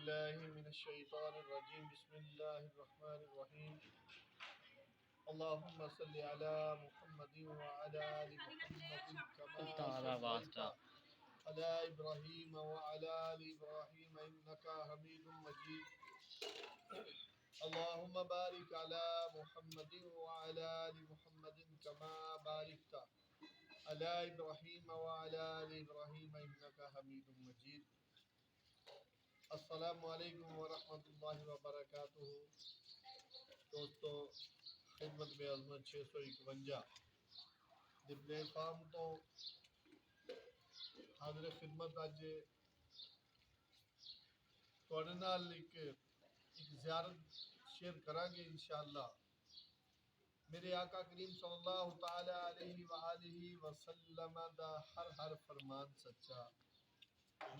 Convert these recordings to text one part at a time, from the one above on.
بالله من الشيطان الرجيم بسم الله الرحمن الرحيم اللهم صل على محمد وعلى آل محمد كما صليت على إبراهيم وعلى آل إبراهيم إنك حميد مجيد اللهم بارك على محمد وعلى آل محمد كما باركت على إبراهيم وعلى آل إبراهيم إنك حميد مجيد السلام علیکم ورحمۃ اللہ وبرکاتہ۔ دوستو خدمت میں عظمت 651 دی پلیٹ فارم تو حاضر خدمت اج تواڈے نال ایک زیارت شیئر کریں گے انشاءاللہ۔ میرے آقا کریم صلی اللہ تعالی علیہ وآلہ وسلم دا ہر فرمان سچا۔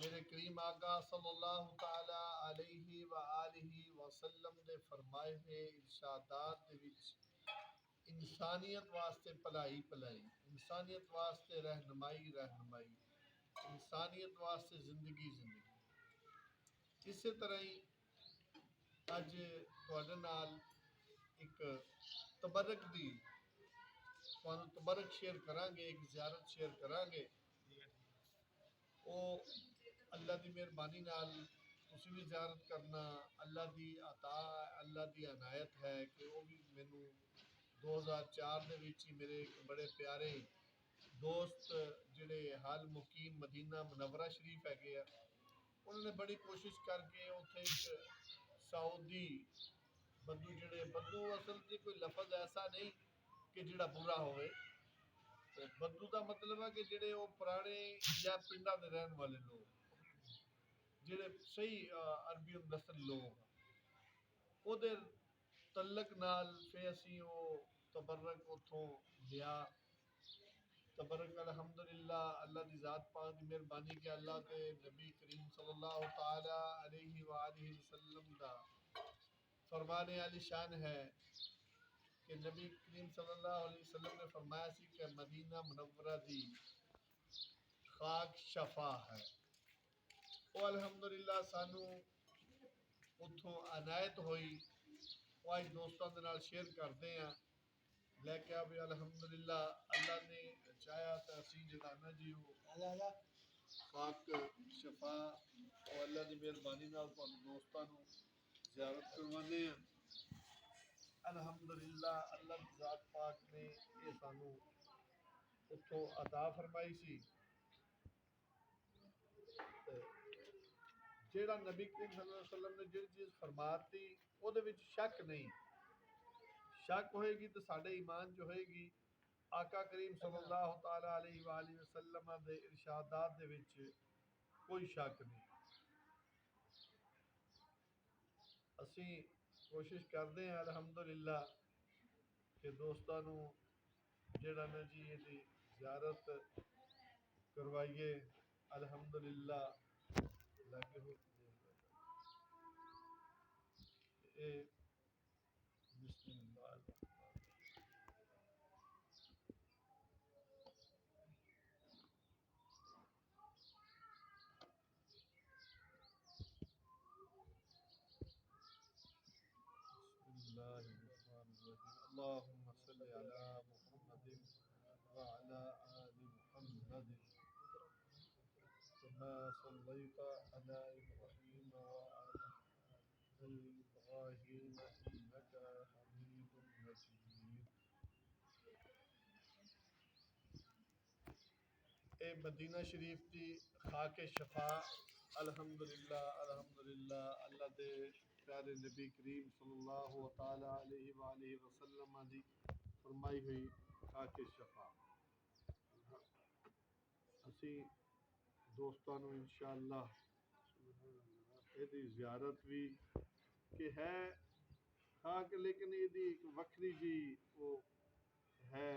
میرے کریم آقا صلی اللہ تعالی علیہ وآلہ وسلم دے فرمائے ہوئے ارشادات دے وچ انسانیت واسطے پلائی، انسانیت واسطے رہنمائی، انسانیت واسطے زندگی۔ اسی طرح ہی اج تواڈے نال ایک تبرک شیئر کریں گے، ایک زیارت شیئر کریں گے۔ وہ اللہ دی مہربانی نال تسی بھی زیارت کرنا، اللہ دی عطا، اللہ دی عنایت ہے کہ وہ بھی مینوں 2004 دے وچ ہی میرے بڑے پیارے دوست جڑے حال مقیم مدینہ منورہ شریف ہے گئے، انہوں نے بڑی کوشش کر کے اتھے ایک سعودی بدو جڑے بدو اصل جی کوئی لفظ ایسا نہیں کہ جڑا برا ہوئے، بدو دا مطلب ہے کہ جڑے وہ پرانے یا پنڈا دے رہن والے لوگ، جڑے صحیح عربی نسل لوگ، وہ دے تعلق نال پھر اسی وہ تبرک اتھوں لیا۔ تبرک الحمدللہ اللہ دی ذات پاک دی مہربانی کہ اللہ دے نبی کریم صلی اللہ تعالی علیہ وآلہ وسلم دا فرمان عالی شان ہے کہ نبی کریم صلی اللہ علیہ وسلم نے فرمایا سی کہ مدینہ منورہ دی خاک شفا ہے۔ وہ الحمدللہ سانو اتھوں عنایت ہوئی، وہ آج دوستان دے نال شیئر کردے ہیں، لے کے اب الحمدللہ اللہ نے چاہیا تو اسی جڑانا جی وہ خاک شفا اور اللہ دی مہربانی نال دوستانو زیارت کروانے ہیں۔ الحمدللہ اللہ کی ذات پاک نے یہ سانو اتھوں عطا فرمائی سی۔ جیڑا نبی کریم صلی اللہ علیہ وسلم نے جڑی چیز فرماتی وہ دے وچ شک نہیں، شک ہوئے گی تو ساڑھے ایمان جو ہوئے گی۔ آقا کریم صلی اللہ تعالی علیہ وآلہ وسلم دے ارشادات دے وچ کوئی شک نہیں۔ اسی کوشش کردے ہیں الحمدللہ کہ دوستانو جڑا نا جی یہ دی زیارت کروائیے۔ الحمدللہ لگے ہو بسم اللہ الرحمن اللہ الرحمن الرحیم اللہم صلی علی محمد وعلی آل محمد كما صليت على إبراهيم وعلى آل إبراهيم إنك حميد مجيد۔ اے مدینہ شریف دی خاک شفا الحمدللہ اللہ دے پیارے نبی کریم صلی اللہ تعالی علیہ وآلہ وسلم دی فرمائی ہوئی خاک شفا۔ اسی دوستانو انشاءاللہ یہ دی زیارت بھی کہ ہے خاک، لیکن یہ دی ایک وکری جی وہ ہے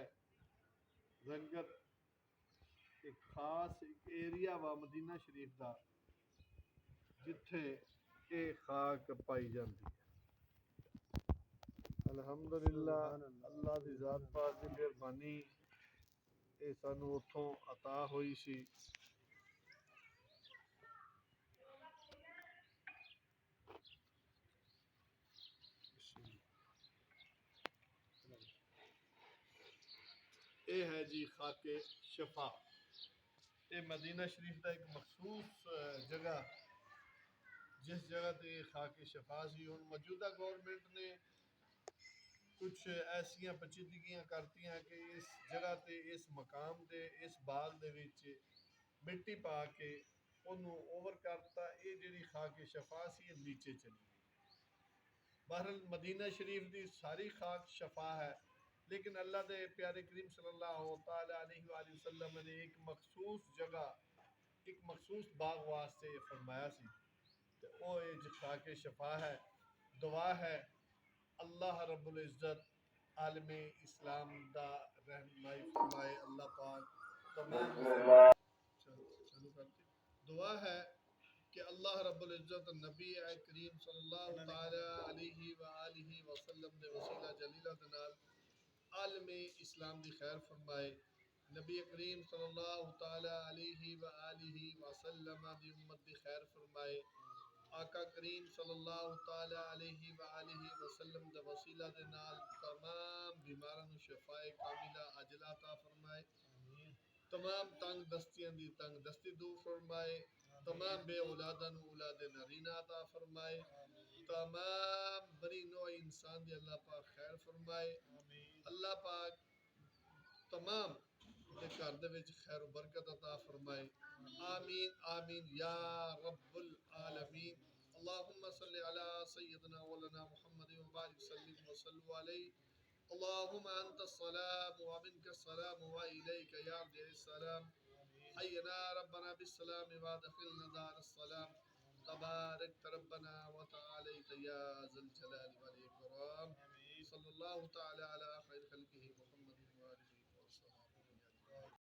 رنگت، ایک خاص ایک ایریا وا مدینہ شریف دا جتھے یہ خاک پائی جاندی ہے۔ الحمدللہ اللہ دی ذات پاک دی مہربانی یہ سانو اتھوں عطا ہوئی سی۔ ہے جی خاک شفا. یہ مدینہ شریف کا ایک مخصوص جگہ جس جگہ تے خاک شفا سی. ہن موجودہ گورنمنٹ نے کچھ ایسیاں پیچیدگیاں کرتی ہیں کہ اس جگہ تے اس مقام تے اس باغ دے وچ مٹی پا کے انہوں اوور کرتا. یہ جڑی خاک شفا سی یہ نیچے چلی گئی. بہرحال مدینہ شریف دی ساری خاک شفا ہے لیکن اللہ دے پیارے کریم صلی اللہ تعالی علیہ وآلہ وسلم نے ایک مخصوص جگہ ایک مخصوص باغ واسطے فرمایا سی تے او یہ خاک شفا ہے. دعا ہے اللہ رب العزت عالم اسلام دا رہنمائی فرمائے. اللہ پاک تمام چلو کرتے. دعا ہے کہ اللہ رب العزت نبی کریم صلی اللہ تعالی علیہ وآلہ وسلم دے وسیلہ جلیلہ دے نال عالم اسلام دی خیر فرمائے. نبی کریم صلی اللہ تعالی علیہ وآلہ وسلم دی امت دی خیر فرمائے. آقا کریم صلی اللہ تعالی علیہ وآلہ وسلم دے وسیلہ دے نال تمام بیماراں نو شفائے کاملہ عاجلہ عطا فرمائے. تمام تنگ دستیاں دی تنگ دستی دور فرمائے. تمام بے اولاداں نو اولاد نرینہ عطا فرمائے. تمام بنی نوع انسان دی اللہ پاک خیر فرمائے. اللہ پاک تمام دے گھر دے وچ خیر و برکت عطا فرمائے. آمین آمین یا رب العالمین. اللہم صلی علی سیدنا مولانا محمد وبارک سلم وسلم علیہ. اللہم انت السلام ومنک السلام وإلیک یرجع السلام. حینا ربنا بالسلام وادخلنا دار السلام. تبارک ربنا وتعالیت یا ذا الجلال والإکرام. صلی اللہ تعالی علی خیر خلقہ